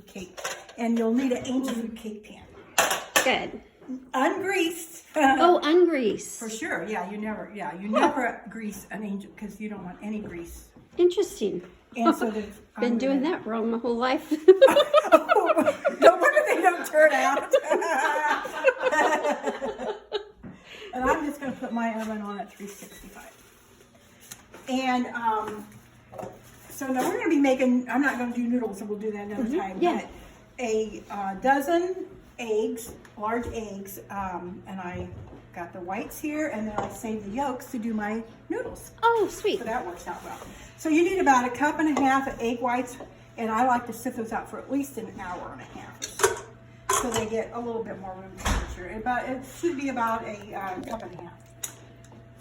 food cake. And you'll need an angel food cake pan. Good. Ungreased. Oh, ungreased. For sure. Yeah, you never grease an angel because you don't want any grease. Interesting. And so there's Been doing that wrong my whole life. No wonder they don't turn out. And I'm just going to put my oven on at 365. And so now we're going to be making, I'm not going to do noodles, so we'll do that another time. Yeah. But a dozen eggs, large eggs, and I got the whites here, and then I saved the yolks to do my noodles. Oh, sweet. So that works out well. So you need about 1.5 cups of egg whites, and I like to sift those out for at least an hour and a half, so they get a little bit more room temperature. It should be about a 1.5 cups.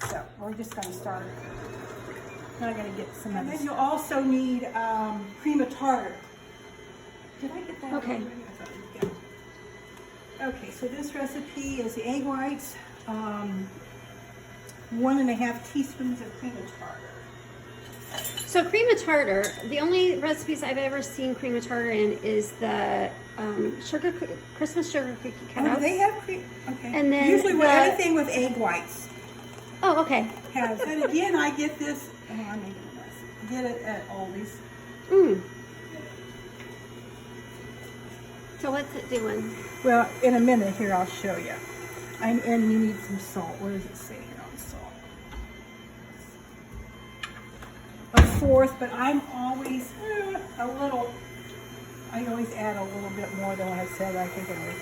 So we're just going to start. Now I'm going to get some of this. You'll also need cream of tartar. Did I get that? Okay. Okay, so this recipe is the egg whites, 1.5 teaspoons of cream of tartar. So cream of tartar, the only recipes I've ever seen cream of tartar in is the Christmas sugar cookie cutouts. Oh, they have cream. Okay. And then usually anything with egg whites Oh, okay. has. And again, I get this. Oh, I'm making a mess. Get it at Aldi's. Mm. So what's it doing? Well, in a minute here, I'll show you. And you need some salt. What does it say here on salt? 1/4, but I'm always a little. I always add a little bit more than what I said. I think it makes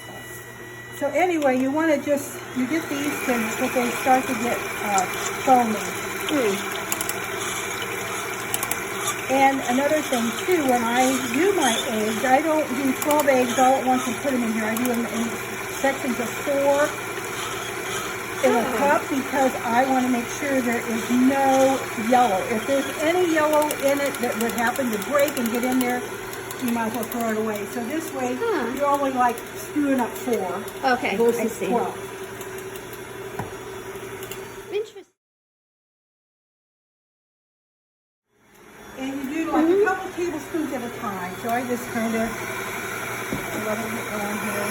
salt. So anyway, you want to you get these things because they start to get foamy. Mm. And another thing too, when I do my eggs, I don't do 12 eggs all at once and put them in here. I do them in sections of 4 in a cup because I want to make sure there is no yellow. If there's any yellow in it that would happen to break and get in there, you might as well throw it away. So this way, you're only like screwing up 4 versus I see. 12. And you do like a couple tablespoons at a time. So I just kind of let it get on here.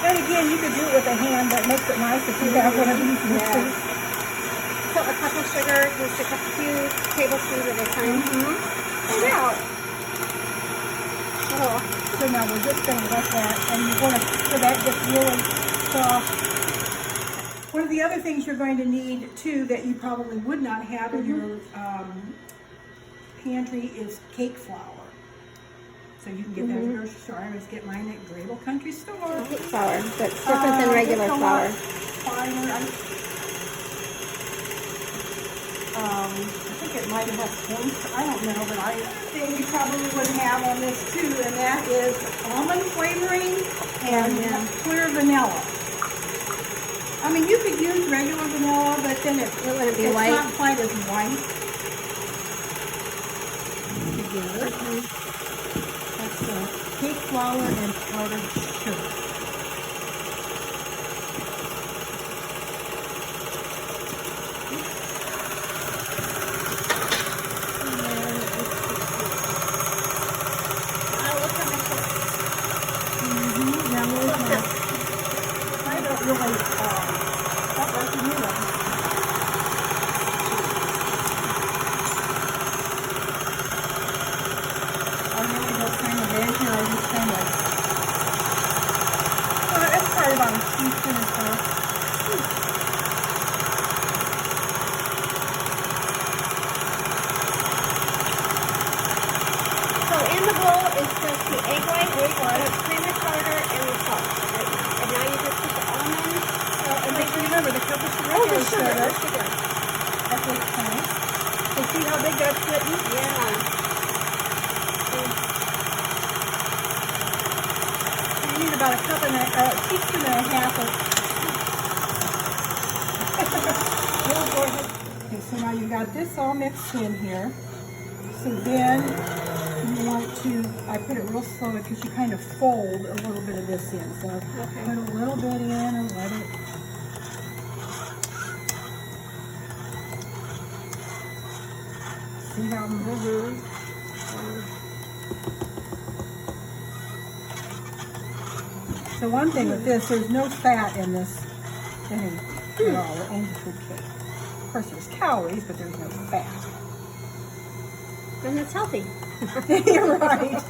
And again, you could do it with a hand, but it makes it nice if you have one of these. So a cup of sugar, just a few tablespoons at a time. And out. Oh. So now we're just going to let that, and you want to, so that gets really soft. One of the other things you're going to need too that you probably would not have in your pantry is cake flour. So you can get that at the grocery store. I always get mine at Grable Country Store. Cake flour, that's different than regular flour. Finer. I think it might have corn. I don't know, but I think you probably would have on this too, and that is almond flavoring and clear vanilla. I mean, you could use regular vanilla, but then it's not quite as white. That's cake flour and powdered sugar. Remember, the cup of sugar. That's what's nice. So see how big that's getting? Yeah. You need about a teaspoon and a half of. Okay, so now you got this all mixed in here. So then you want to, I put it real slow because you kind of fold a little bit of this in. So put a little bit in and let it. See how So one thing with this, there's no fat in this any at all, the angel food cake. Of course, there's calories, but there's no fat. And it's healthy. You're right.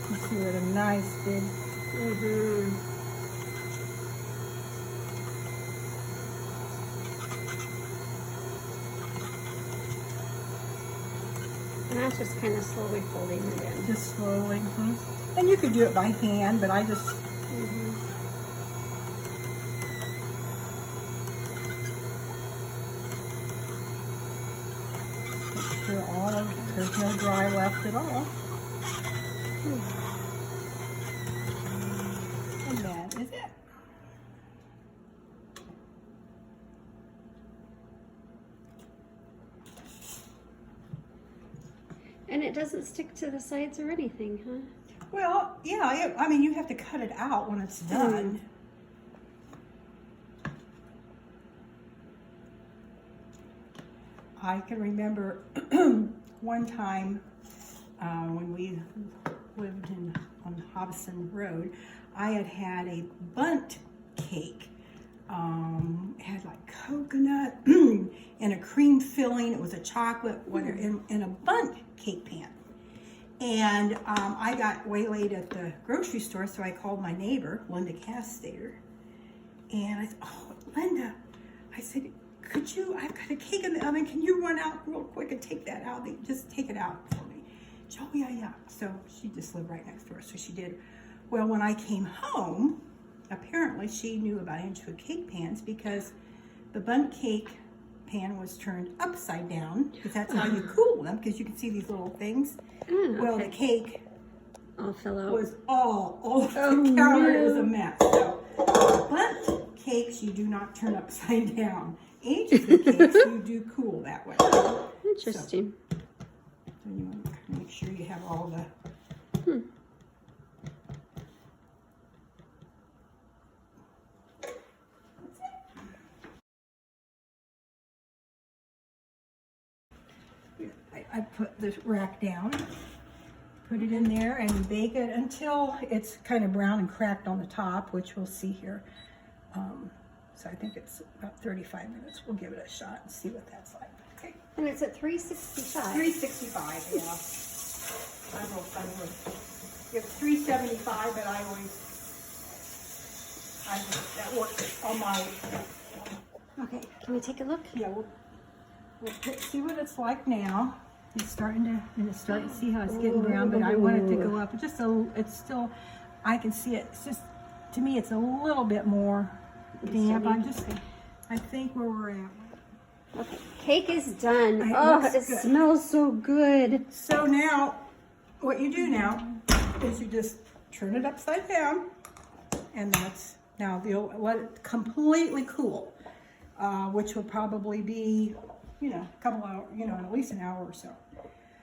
You see what a nice big. And that's just kind of slowly folding it in. Just slowly. And you could do it by hand, but I just. Make sure all of there's no dry left at all. And that is it. And it doesn't stick to the sides or anything, huh? Well, yeah, I mean, you have to cut it out when it's done. I can remember one time when we lived on Hobson Road, I had a bundt cake. It had like coconut and a cream filling. It was a chocolate, whatever, in a bundt cake pan. And I got waylaid at the grocery store, so I called my neighbor, Linda Castater. And I said, oh, Linda, I said, could you, I've got a cake in the oven. Can you run out real quick and take that out? Just take it out for me. She, oh, yeah. So she just lived right next door, so she did. Well, when I came home, apparently she knew about Anchoa cake pans because the bundt cake pan was turned upside down because that's how you cool them, because you can see these little things. Well, the cake all fell out. Was all over the counter. It was a mess. So, bundt cakes you do not turn upside down. Angel food cakes you do cool that way. Interesting. So you want to make sure you have all the. I put the rack down, put it in there, and bake it until it's kind of brown and cracked on the top, which we'll see here. So I think it's about 35 minutes. We'll give it a shot and see what that's like. Okay. And it's at 365. 365, yeah. I would give 375, but that works on my. Okay, can we take a look? Yeah, we'll see what it's like now. It's starting to see how it's getting brown, but I want it to go up. It's still, I can see it. It's just, to me, it's a little bit more damp. I think where we're at. Okay, cake is done. It it smells so good. So now, what you do now is you just turn it upside down, and now you'll let it completely cool, which will probably be, a couple hours, at least an hour or so.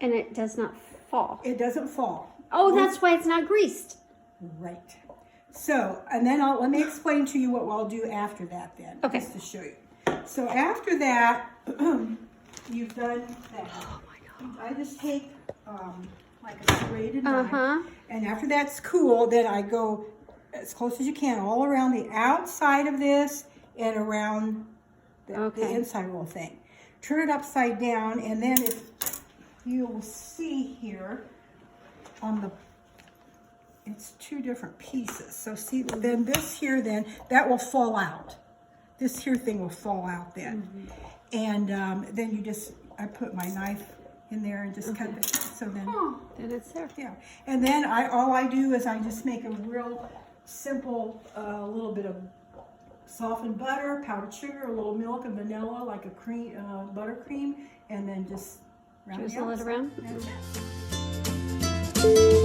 And it does not fall. It doesn't fall. Oh, that's why it's not greased. Right. So, and then let me explain to you what I'll do after that then. Okay. Just to show you. So after that, you've done that. Oh my God. I just take like a serrated knife, and after that's cool, then I go as close as you can all around the outside of this and around the inside little thing. Turn it upside down, and then you will see here it's two different pieces. So see, then this here, then that will fall out. This here thing will fall out then. And then I put my knife in there and just cut it. So then it's there. Yeah. And then all I do is I just make a real simple little bit of softened butter, powdered sugar, a little milk and vanilla, like a cream, buttercream, and then just round drizzle it around. That's it.